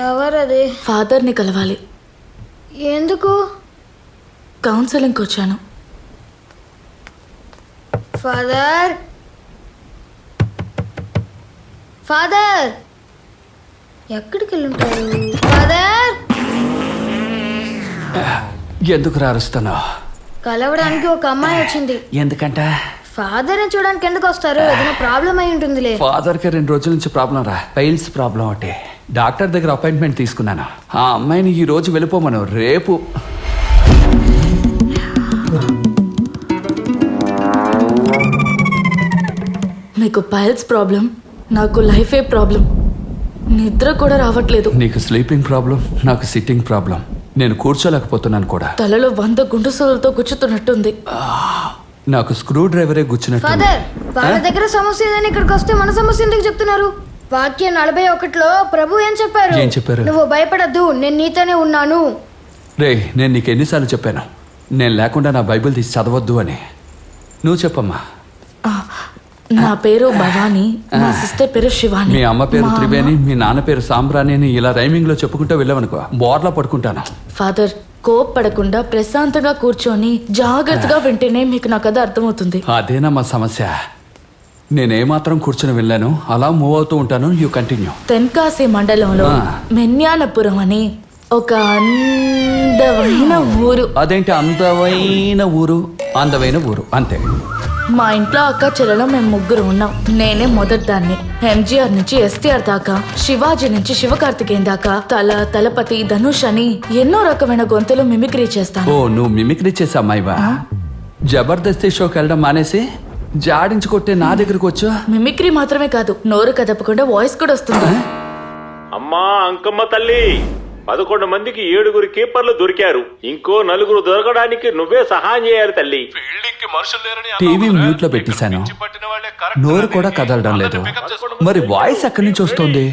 ఎవరది? ఫాదర్ని కలవాలి. ఎందుకు? కౌన్సిలింగ్కి వచ్చాను. ఫాదర్, ఫాదర్ ఎక్కడికి వెళ్ళుంటారు? ఫాదర్, ఎందుకు రారుస్తున్నావు? కలవడానికి ఒక అమ్మాయి వచ్చింది. ఎందుకంట? ఫాదర్ని చూడడానికి ఎందుకు వస్తారు? ఏదైనా ప్రాబ్లం అయి ఉంటుందిలే. ఫాదర్కి 2 రోజుల నుంచి ప్రాబ్లం రా, పైల్స్ ప్రాబ్లం ఒకటి. డాక్టర్ దగ్గర అపాయింట్మెంట్ తీసుకున్నాను. ఆ అమ్మాయిని ఈ రోజు వెళ్ళిపోమను, రేపు. మీకు పైల్స్ ప్రాబ్లం, నాకు లైఫే ప్రాబ్లం. నిద్ర కూడా రావట్లేదు. నీకు స్లీపింగ్ ప్రాబ్లం, నాకు సిట్టింగ్ ప్రాబ్లం. నేను కూర్చోలేకపోతున్నాను కూడా. తలలో 100 గుండు సూదులతో గుచ్చుతున్నట్టుంది. నాకు స్క్రూ డ్రైవరే గుచ్చినట్టు. ఫాదర్, వాళ్ళ దగ్గర సమస్య ఏదైనా ఇక్కడికి వస్తే మన సమస్య ఎందుకు చెప్తున్నారు? వాక్యం 41లో ప్రభు ఏం చెప్పారు? ఏం చెప్పారు? నువ్వు భయపడద్దు, నేను నీతోనే ఉన్నాను. రే, నేను నీకు ఎన్నిసార్లు చెప్పాను నేను లేకుండా నా బైబిల్ తీసి చదవద్దు అని? నువ్వు చెప్పమ్మా. నా పేరు భవానీ, మా సిస్టర్ పేరు శివాని. మీ అమ్మ పేరు త్రివేణి, మీ నాన్న పేరు సాంబ్రాణి అని ఇలా రైమింగ్ లో చెప్పుకుంటూ వెళ్ళామనుకో, బోర్లా పడుకుంటాను. ఫాదర్, కోప్పడకుండా ప్రశాంతంగా కూర్చొని జాగ్రత్తగా వింటేనే మీకు నా కథ అర్థమవుతుంది. అదేనా మా సమస్య? నేనేమాత్రం కూర్చొని వెళ్ళాను, అలా మూవ్ అవుతూ ఉంటాను. You continue. తెన్కాసి మండలంలో మెన్యానపురం అని ఒక అందమైన ఊరు. అదేంటి అందమైన ఊరు? అందమైన ఊరు అంతే. మా ఇంట్లో అక్క చెల్లెలో మేము 3 ఉన్నాం. నేనే మొదటి దాన్ని. ఎంజీఆర్ నుంచి ఎస్టీఆర్ దాకా, శివాజీ నుంచి శివకార్తికేయన్ దాకా, తలపతి, ధనుష్ అని ఎన్నో రకమైన గొంతులు మిమిక్రీ చేస్తాను. ఓ, నువ్వు మిమిక్రీ చేసా అమ్మాయివా? జబర్దస్త్ షోకి వెళ్ళడం మానేసి జాడించి కొట్టే నా దగ్గరకు వచ్చా. మిమిక్రీ మాత్రమే కాదు, నోరు కదపకుండా వాయిస్ కూడా వస్తుంది. అమ్మా అంకమ్మ తల్లి, 11 మందికి 7 కీపర్లు దొరికారు. ఇంకో 4 దొరకడానికి నువ్వే సహాయం చేయాలి తల్లి. టీవీ మ్యూట్ లో పెట్టేశాను, నోరు కూడా కదలడం లేదు. మరి వాయిస్ ఎక్కడి నుంచి వస్తుంది?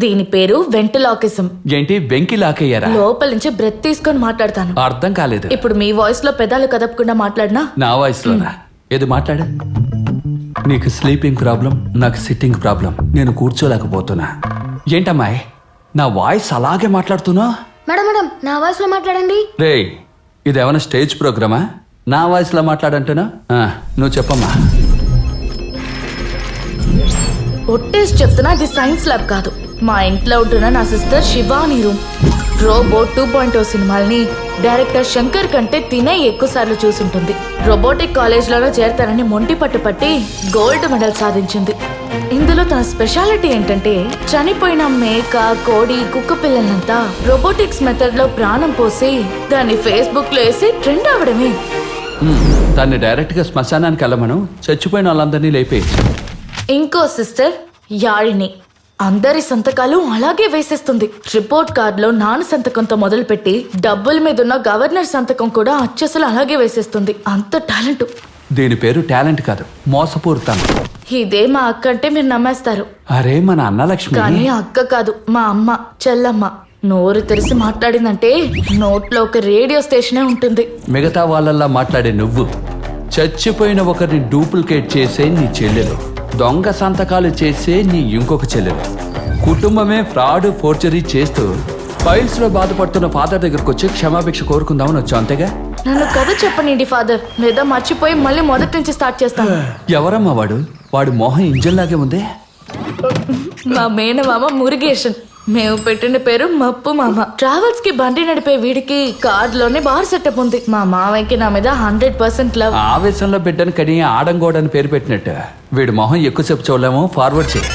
దీని పేరు వెంటిలాకిజం. ఏంటి, వెంకి లాకయ్యారా? లోపల నుంచి బ్రెత్ తీసుకొని మాట్లాడతాను. అర్థం కాలేదు. ఇప్పుడు మీ వాయిస్ లో పెదాలు కదపకుండా మాట్లాడినా? నా వాయిస్ లోనా? ఏది మాట్లాడు. నీకు స్లీపింగ్ ప్రాబ్లం, నాకు సిట్టింగ్ ప్రాబ్లం. నేను కూర్చోలేకపోతున్నా. ఏంటమ్మాయి, నా వాయిస్ అలాగే మాట్లాడుతున్నా? మేడం, నా వాయిస్ లో మాట్లాడండి. రే, ఇదేమైనా స్టేజ్ ప్రోగ్రామా? నా వాయిస్ లో మాట్లాడంటున్నా? నువ్వు చెప్పమ్మా. ఒట్టేసి చెప్తున్నా, ఇది సైన్స్ ల్యాబ్ కాదు. మా ఇంట్లో ఉంటున్న నా సిస్టర్ శివాని రూమ్. రోబో 2.0 సినిమాల్ని డైరెక్టర్ శంకర్ కంటే తినే ఎక్కువ సార్లు చూసుంటుంది. రోబోటిక్ కాలేజ్లోనే చేరతానని మొండి పట్టి గోల్డ్ మెడల్ సాధించింది. ఇందులో తన స్పెషాలిటీ ఏంటంటే, చనిపోయిన మేక, కోడి, కుక్క పిల్లలంతా రోబోటిక్స్ మెథడ్ లో ప్రాణం పోసి దాన్ని ఫేస్బుక్ లో వేసి ట్రెండ్ అవడమే. దాన్ని డైరెక్ట్ గా శ్మశానానికి వెళ్ళమను, చచ్చిపోయిన వాళ్ళందరినీ లేపేయచ్చు. ఇంకో సిస్టర్ యాழிని అందరి సంతకాలు అలాగే వేసేస్తుంది. రిపోర్ట్ కార్డులో నాన్న సంతకంతో మొదలుపెట్టి డబ్బుల మీద ఉన్న గవర్నర్ సంతకం కూడా అచ్చసలు అలాగే వేసేస్తుంది. అంత టాలెంట్. దీని పేరు టాలెంట్ కాదు, మోసపూరితం. ఇదే మా అక్క అంటే మీరు నమ్మేస్తారు. అరే, మన అన్నలక్ష్మి. కానీ అక్క కాదు, మా అమ్మ, చెల్లమ్మ. నోరు తెరిసి మాట్లాడిందంటే నోట్లో ఒక రేడియో స్టేషనే ఉంటుంది. మిగతా వాళ్ళల్లా మాట్లాడే నువ్వు, చచ్చిపోయిన ఒకరిని డూప్లికేట్ చేసే నీ చెల్లెలు, దొంగ సంతకాలు చేసే నీ ఇంకొక చెల్లెలు, కుటుంబమే ఫ్రాడ్, ఫోర్జరీ చేస్తూ ఫైల్స్ లో బాధపడుతున్న ఫాదర్ దగ్గరకు వచ్చి క్షమాభిక్ష కోరుకుందామని వచ్చావు, అంతేగా? నన్ను కథ చెప్పనండి ఫాదర్, లేదా మర్చిపోయి మళ్ళీ మొదటి నుంచి స్టార్ట్ చేస్తాను. ఎవరమ్మా వాడు? వాడు మొహం ఇంజన్ లాగే ఉంది. మా మేనమామ మురుగేషన్. మేము పెట్టిన పేరు మప్పు మామ. ట్రావెల్స్ కి బండి నడిపే వీడికి కార్ లోనే బార్ సెటప్ ఉంది. మా మామయ్యకి నా మీద 100% లవ్. ఆవేశంలో బిడ్డను కని ఆడంగోడని పేరు పెట్టినట్టు వీడి మొహం ఎక్కువసేపు చూడలేము. ఫార్వర్డ్ చేయి.